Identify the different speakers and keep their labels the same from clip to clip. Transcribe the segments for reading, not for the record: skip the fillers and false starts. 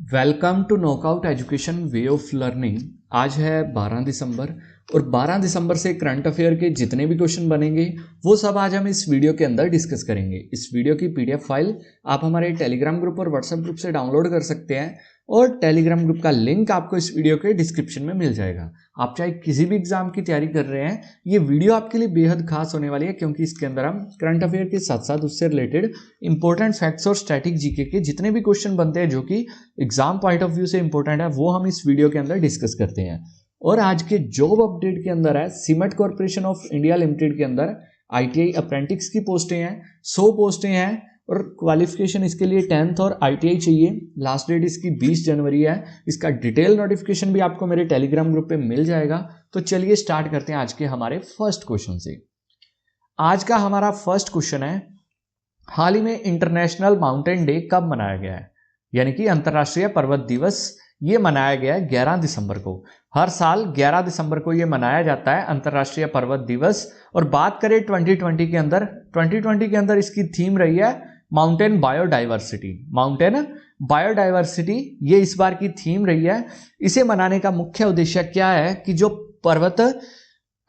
Speaker 1: Welcome to Knockout education way of learning. आज है 12 दिसंबर और 12 दिसंबर से करंट अफेयर के जितने भी क्वेश्चन बनेंगे वो सब आज हम इस वीडियो के अंदर डिस्कस करेंगे। इस वीडियो की पीडीएफ फाइल आप हमारे टेलीग्राम ग्रुप और व्हाट्सएप ग्रुप से डाउनलोड कर सकते हैं और टेलीग्राम ग्रुप का लिंक आपको इस वीडियो के डिस्क्रिप्शन में मिल जाएगा। आप चाहे किसी भी एग्जाम की तैयारी कर रहे हैं, ये वीडियो आपके लिए बेहद खास होने वाली है क्योंकि इसके अंदर हम करंट अफेयर के साथ साथ उससे रिलेटेड इंपॉर्टेंट फैक्ट्स और स्टैटिक जीके के जितने भी क्वेश्चन बनते हैं जो कि एग्जाम पॉइंट ऑफ व्यू से इंपॉर्टेंट है वो हम इस वीडियो के अंदर डिस्कस करते हैं। और आज के जॉब अपडेट के अंदर है cement corporation of India limited के अंदर आईटीआई अप्रेंटिस की पोस्टें हैं, 100 पोस्टें हैं और क्वालिफिकेशन इसके लिए 10th और आईटीआई चाहिए। लास्ट डेट इसकी 20 जनवरी है। इसका डिटेल नोटिफिकेशन भी आपको मेरे टेलीग्राम ग्रुप पे मिल जाएगा। तो चलिए स्टार्ट करते हैं आज के हमारे फर्स्ट क्वेश्चन से। आज का हमारा फर्स्ट क्वेश्चन है, हाल ही में इंटरनेशनल माउंटेन डे कब मनाया गया है? यानी कि अंतर्राष्ट्रीय पर्वत दिवस ये मनाया गया है 11 दिसंबर को। हर साल 11 दिसंबर को ये मनाया जाता है अंतर्राष्ट्रीय पर्वत दिवस। और बात करें 2020 के अंदर इसकी थीम रही है माउंटेन बायोडाइवर्सिटी। माउंटेन बायोडाइवर्सिटी ये इस बार की थीम रही है। इसे मनाने का मुख्य उद्देश्य क्या है कि जो पर्वत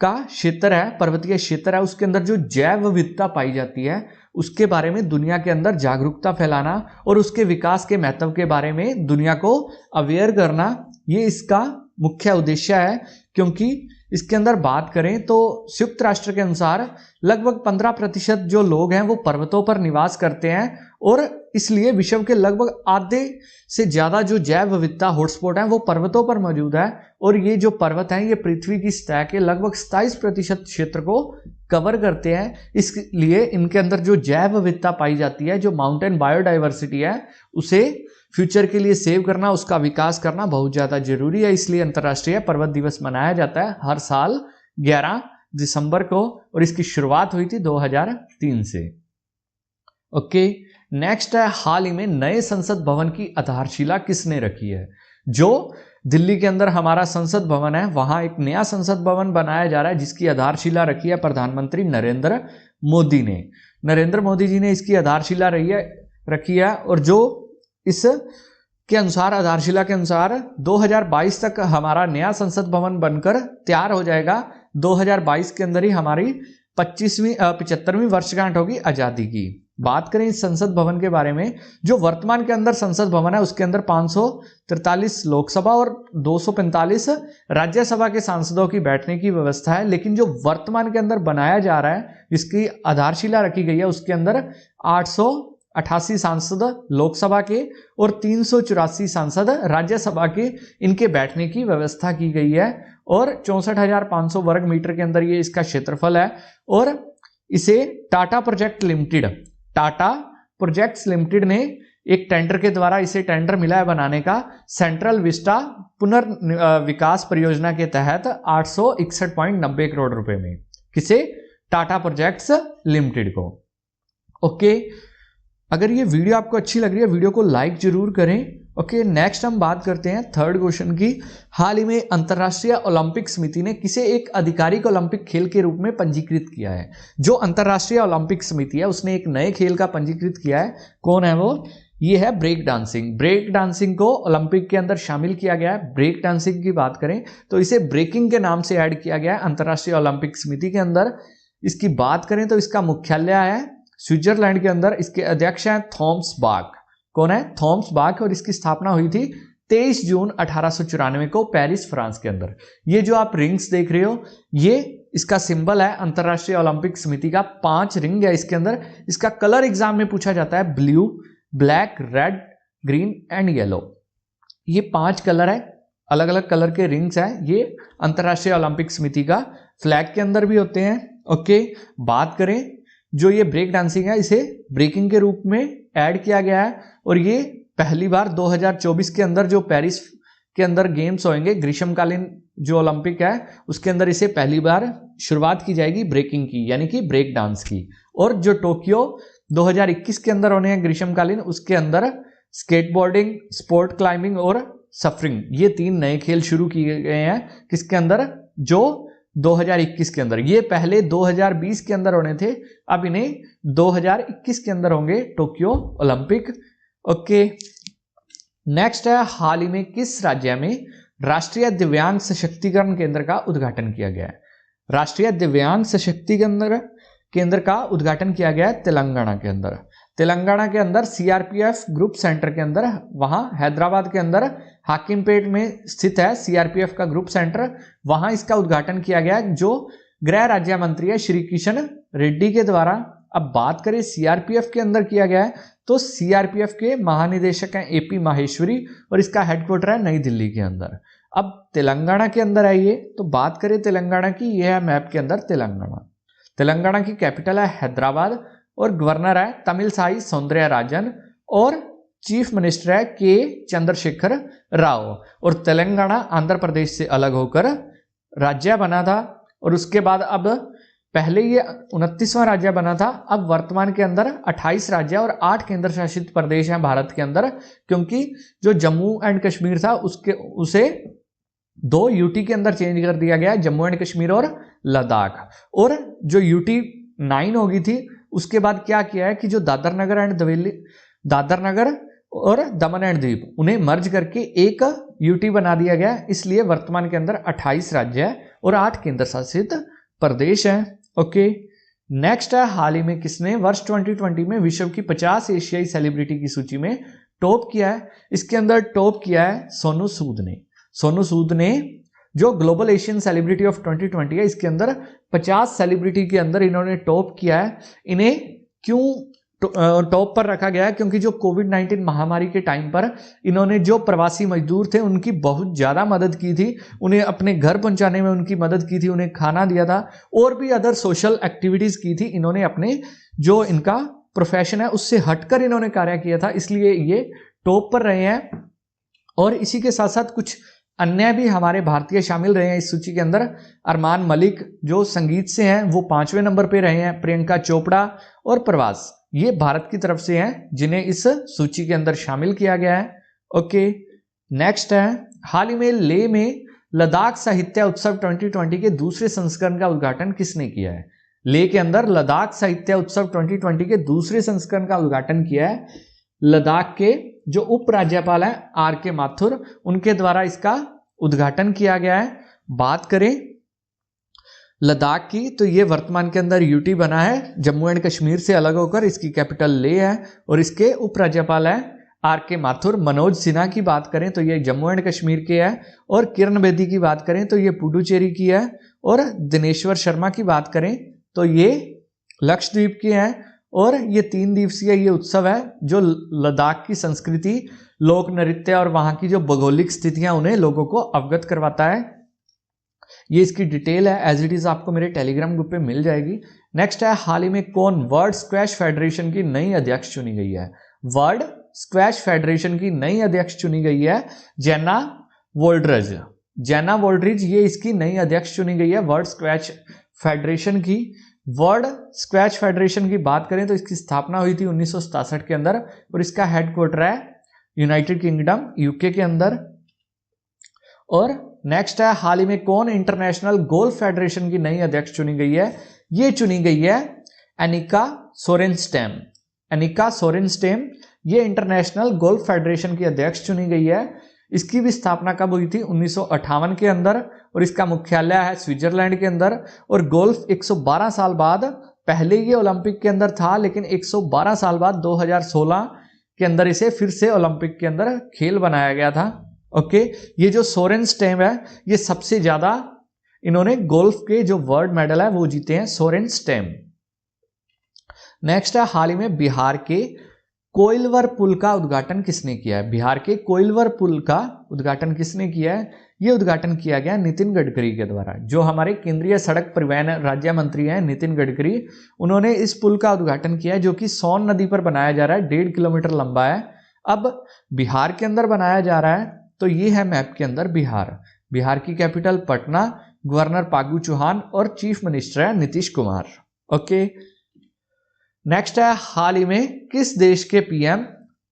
Speaker 1: का क्षेत्र है, पर्वतीय क्षेत्र है, उसके अंदर जो जैव विविधता पाई जाती है उसके बारे में दुनिया के अंदर जागरूकता फैलाना और उसके विकास के महत्व के बारे में दुनिया को अवेयर करना, ये इसका मुख्य उद्देश्य है। क्योंकि इसके अंदर बात करें तो संयुक्त राष्ट्र के अनुसार लगभग 15% जो लोग हैं वो पर्वतों पर निवास करते हैं और इसलिए विश्व के लगभग आधे से ज्यादा जो जैव विविधता हॉटस्पॉट हैं वो पर्वतों पर मौजूद है। और ये जो पर्वत हैं ये पृथ्वी की सतह के लगभग 27% क्षेत्र को कवर करते हैं। इसलिए इनके अंदर जो जैव विविधता पाई जाती है, जो माउंटेन बायोडाइवर्सिटी है, उसे फ्यूचर के लिए सेव करना, उसका विकास करना बहुत ज्यादा जरूरी है। इसलिए अंतर्राष्ट्रीय पर्वत दिवस मनाया जाता है हर साल 11 दिसंबर को और इसकी शुरुआत हुई थी 2003 से। ओके, नेक्स्ट है, हाल ही में नए संसद भवन की आधारशिला किसने रखी है? जो दिल्ली के अंदर हमारा संसद भवन है वहां एक नया संसद भवन बनाया जा रहा है जिसकी आधारशिला रखी है प्रधानमंत्री नरेंद्र मोदी ने। नरेंद्र मोदी जी ने इसकी आधारशिला रखी है और जो इस के अनुसार, आधारशिला के अनुसार 2022 तक हमारा नया संसद भवन बनकर तैयार हो जाएगा। 2022 के अंदर ही हमारी 75वीं वर्षगांठ होगी आजादी की। बात करें इस संसद भवन के बारे में, जो वर्तमान के अंदर संसद भवन है उसके अंदर 543 लोकसभा और 245 राज्यसभा के सांसदों की बैठने की व्यवस्था है। लेकिन जो वर्तमान के अंदर बनाया जा रहा है, जिसकी आधारशिला रखी गई है, उसके अंदर 888 सांसद लोकसभा के और 384 सांसद राज्यसभा के, इनके बैठने की व्यवस्था की गई है। और 64,500 वर्ग मीटर के अंदर ये इसका क्षेत्रफल है। और इसे टाटा प्रोजेक्ट्स लिमिटेड ने एक टेंडर के द्वारा इसे टेंडर मिला है बनाने का, सेंट्रल विस्टा पुनर्विकास परियोजना के तहत 861.90 करोड़ रुपए में। किसे? टाटा प्रोजेक्ट्स लिमिटेड को। ओके, अगर ये वीडियो आपको अच्छी लग रही है वीडियो को लाइक जरूर करें। ओके, नेक्स्ट हम बात करते हैं थर्ड क्वेश्चन की। हाल ही में अंतर्राष्ट्रीय ओलंपिक समिति ने किसे एक आधिकारिक ओलंपिक खेल के रूप में पंजीकृत किया है? जो अंतर्राष्ट्रीय ओलंपिक समिति है उसने एक नए खेल का पंजीकृत किया है। कौन है वो? ये है ब्रेक डांसिंग। ब्रेक डांसिंग को ओलंपिक के अंदर शामिल किया गया है। ब्रेक डांसिंग की बात करें तो इसे ब्रेकिंग के नाम से ऐड किया गया है अंतर्राष्ट्रीय ओलंपिक समिति के अंदर। इसकी बात करें तो इसका मुख्यालय है स्विट्जरलैंड के अंदर। इसके अध्यक्ष हैं थॉमस बाक। कौन है? Thomas Bach. और इसकी स्थापना हुई थी 23 जून 1894 को पेरिस, फ्रांस के अंदर। ये जो आप रिंग्स देख रहे हो, ये इसका सिंबल है अंतर्राष्ट्रीय ओलंपिक समिति का। 5 रिंग है इसके अंदर। इसका कलर एग्जाम में पूछा जाता है, blue, black, red, green and yellow. ये 5 कलर है, अलग अलग कलर के रिंग्स है। ये अंतर्राष्ट्रीय ओलंपिक समिति का फ्लैग के अंदर भी होते हैं। ओके, बात करें जो ये ब्रेक डांसिंग है, इसे ब्रेकिंग के रूप में ऐड किया गया है और ये पहली बार 2024 के अंदर जो पेरिस के अंदर गेम्स होंगे, ग्रीष्मकालीन जो ओलंपिक है उसके अंदर इसे पहली बार शुरुआत की जाएगी ब्रेकिंग की, यानी कि ब्रेक डांस की। और जो टोक्यो 2021 के अंदर होने हैं ग्रीष्मकालीन, उसके अंदर स्केटबोर्डिंग, स्पोर्ट क्लाइंबिंग और सफरिंग, ये 3 नए खेल शुरू किए गए हैं। किसके अंदर? जो 2021 के अंदर। ये पहले 2020 के अंदर होने थे, अब इन्हें 2021 के अंदर होंगे टोक्यो ओलंपिक। ओके, नेक्स्ट है, हाल ही में किस राज्य में राष्ट्रीय दिव्यांग सशक्तिकरण केंद्र का उद्घाटन किया गया है? राष्ट्रीय दिव्यांग सशक्तिकरण केंद्र का उद्घाटन किया गया है तेलंगाना के अंदर। तेलंगाना के अंदर सीआरपीएफ ग्रुप सेंटर के अंदर, वहां हैदराबाद के अंदर हाकिमपेट में स्थित है सीआरपीएफ का ग्रुप सेंटर, वहां इसका उद्घाटन किया गया जो गृह राज्य मंत्री है श्री किशन रेड्डी के द्वारा। अब बात करें सीआरपीएफ के अंदर किया गया है, तो सीआरपीएफ के महानिदेशक हैं एपी माहेश्वरी और इसका हेडक्वार्टर है नई दिल्ली के अंदर। अब तेलंगाना के अंदर आइए, तो बात करें तेलंगाना की, यह है मैप के अंदर तेलंगाना। तेलंगाना की कैपिटल है हैदराबाद और गवर्नर है तमिलसाई सौंदरराजन और चीफ मिनिस्टर है के चंद्रशेखर राव। और तेलंगाना आंध्र प्रदेश से अलग होकर राज्य बना था और उसके बाद अब पहले ये 29वां राज्य बना था, अब वर्तमान के अंदर 28 राज्य और 8 केंद्र शासित प्रदेश हैं भारत के अंदर, क्योंकि जो जम्मू एंड कश्मीर था उसे 2 यूटी के अंदर चेंज कर दिया गया, जम्मू एंड कश्मीर और लद्दाख। और जो यूटी 9 हो गई थी, उसके बाद क्या किया है कि जो दादर नगर और दमन एंड दीव, उन्हें मर्ज करके एक यूटी बना दिया गया। इसलिए वर्तमान के अंदर 28 राज्य है और 8 केंद्र शासित प्रदेश हैं। ओके, नेक्स्ट है, हाल ही में किसने वर्ष 2020 में विश्व की 50 एशियाई सेलिब्रिटी की सूची में टॉप किया है? इसके अंदर टॉप किया है सोनू सूद ने। सोनू सूद ने जो ग्लोबल एशियन सेलिब्रिटी ऑफ 2020 है, इसके अंदर 50 सेलिब्रिटी के अंदर इन्होंने टॉप किया है। इन्हें क्यों टॉप पर रखा गया है? क्योंकि जो कोविड-19 महामारी के टाइम पर इन्होंने जो प्रवासी मजदूर थे उनकी बहुत ज़्यादा मदद की थी, उन्हें अपने घर पहुंचाने में उनकी मदद की थी, उन्हें खाना दिया था और भी अदर सोशल एक्टिविटीज़ की थी। इन्होंने अपने जो इनका प्रोफेशन है उससे हटकर इन्होंने कार्य किया था, इसलिए ये टॉप पर रहे हैं। और इसी के साथ साथ कुछ अन्य भी हमारे भारतीय शामिल रहे हैं इस सूची के अंदर। अरमान मलिक जो संगीत से हैं वो 5वें नंबर पे रहे हैं। प्रियंका चोपड़ा और प्रवास, ये भारत की तरफ से हैं जिन्हें इस सूची के अंदर शामिल किया गया है। ओके, नेक्स्ट है, हाल ही में लेह में लद्दाख साहित्य उत्सव 2020 के दूसरे संस्करण का उद्घाटन किसने किया है? लेह के अंदर लद्दाख साहित्य उत्सव 2020 के दूसरे संस्करण का उद्घाटन किया है लद्दाख के जो उपराज्यपाल हैं आर के माथुर, उनके द्वारा इसका उद्घाटन किया गया है। बात करें लद्दाख की, तो ये वर्तमान के अंदर यूटी बना है जम्मू एंड कश्मीर से अलग होकर, इसकी कैपिटल लेह है और इसके उपराज्यपाल हैं आर के माथुर। मनोज सिन्हा की बात करें तो ये जम्मू एंड कश्मीर के है और किरण बेदी की बात करें तो ये पुडुचेरी की है और दिनेश्वर शर्मा की बात करें तो ये लक्षद्वीप के हैं। और ये 3 दिवसीय ये उत्सव है जो लद्दाख की संस्कृति, लोक नृत्य और वहाँ की जो भौगोलिक स्थितियाँ उन्हें लोगों को अवगत करवाता है। ये इसकी डिटेल है, एज इट इज आपको मेरे टेलीग्राम ग्रुप पे मिल जाएगी। नेक्स्ट है, हाल ही में कौन वर्ल्ड स्क्वैश फेडरेशन की नई अध्यक्ष चुनी गई है? वर्ल्ड स्क्वैश फेडरेशन की नई अध्यक्ष चुनी गई है जेना वोल्ड्रिज। जेना वोल्ड्रिज ये इसकी नई अध्यक्ष चुनी गई है वर्ल्ड स्क्वैश फेडरेशन की। वर्ल्ड स्क्वैश फेडरेशन की बात करें तो इसकी स्थापना हुई थी 1967 के अंदर और इसका हेडक्वार्टर है यूनाइटेड किंगडम यूके के अंदर। और नेक्स्ट है, हाल ही में कौन इंटरनेशनल गोल्फ फेडरेशन की नई अध्यक्ष चुनी गई है? ये चुनी गई है एनिका सोरेनस्टेम। एनिका सोरेनस्टेम ये इंटरनेशनल गोल्फ फेडरेशन की अध्यक्ष चुनी गई है। इसकी भी स्थापना कब हुई थी? 1958 के अंदर और इसका मुख्यालय है स्विट्जरलैंड के अंदर। और गोल्फ 112 साल बाद, पहले ये ओलंपिक के अंदर था लेकिन 112 साल बाद 2016 के अंदर इसे फिर से ओलंपिक के अंदर खेल बनाया गया था। ओके, ये जो सोरेनस्टेम है ये सबसे ज्यादा इन्होंने गोल्फ के जो वर्ल्ड मेडल है वो जीते हैं, सोरेनस्टेम। नेक्स्ट है, हाल ही में बिहार के कोइलवर पुल का उद्घाटन किसने किया है? बिहार के कोइलवर पुल का उद्घाटन किसने किया है? ये उद्घाटन किया गया नितिन गडकरी के द्वारा। जो हमारे केंद्रीय सड़क परिवहन राज्य मंत्री हैं नितिन गडकरी, उन्होंने इस पुल का उद्घाटन किया है जो कि सोन नदी पर बनाया जा रहा है, 1.5 किलोमीटर लंबा है। अब बिहार के अंदर बनाया जा रहा है, तो ये है मैप के अंदर बिहार। बिहार की कैपिटल पटना, गवर्नर फागू चौहान और चीफ मिनिस्टर है नीतीश कुमार। ओके, नेक्स्ट है, हाल ही में किस देश के पीएम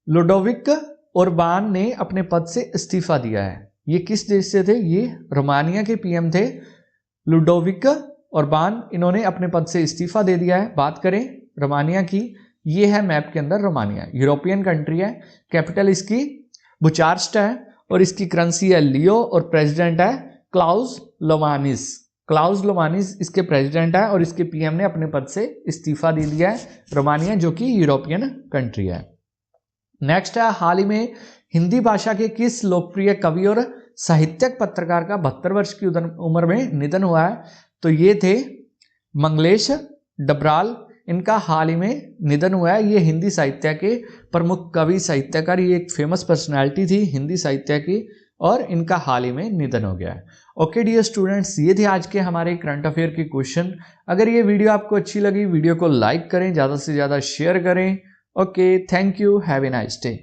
Speaker 1: लुडोविक ओरबान ने अपने पद से इस्तीफा दिया है? ये किस देश से थे? ये रोमानिया के पीएम थे लुडोविक ओरबान, इन्होंने अपने पद से इस्तीफा दे दिया है। बात करें रोमानिया की, ये है मैप के अंदर रोमानिया, यूरोपियन कंट्री है, कैपिटल इसकी बुचार्स्ट है और इसकी करेंसी है लियो और प्रेसिडेंट है क्लाउस लोमानिस। क्लाउस लोमानिस इसके प्रेसिडेंट है और इसके पीएम ने अपने पद से इस्तीफा दे दिया है। रोमानिया जो कि यूरोपियन कंट्री है। नेक्स्ट है, हाल ही में हिंदी भाषा के किस लोकप्रिय कवि और साहित्यक पत्रकार का 72 वर्ष की उम्र में निधन हुआ है? तो ये थे मंगलेश डबराल। इनका हाल ही में निधन हुआ है। ये हिंदी साहित्य के प्रमुख कवि साहित्यकार, ये एक फेमस पर्सनालिटी थी हिंदी साहित्य की और इनका हाल ही में निधन हो गया है। ओके डियर स्टूडेंट्स, ये थे आज के हमारे करंट अफेयर के क्वेश्चन। अगर ये वीडियो आपको अच्छी लगी, वीडियो को लाइक करें, ज़्यादा से ज़्यादा शेयर करें। Okay, thank you, have a nice day.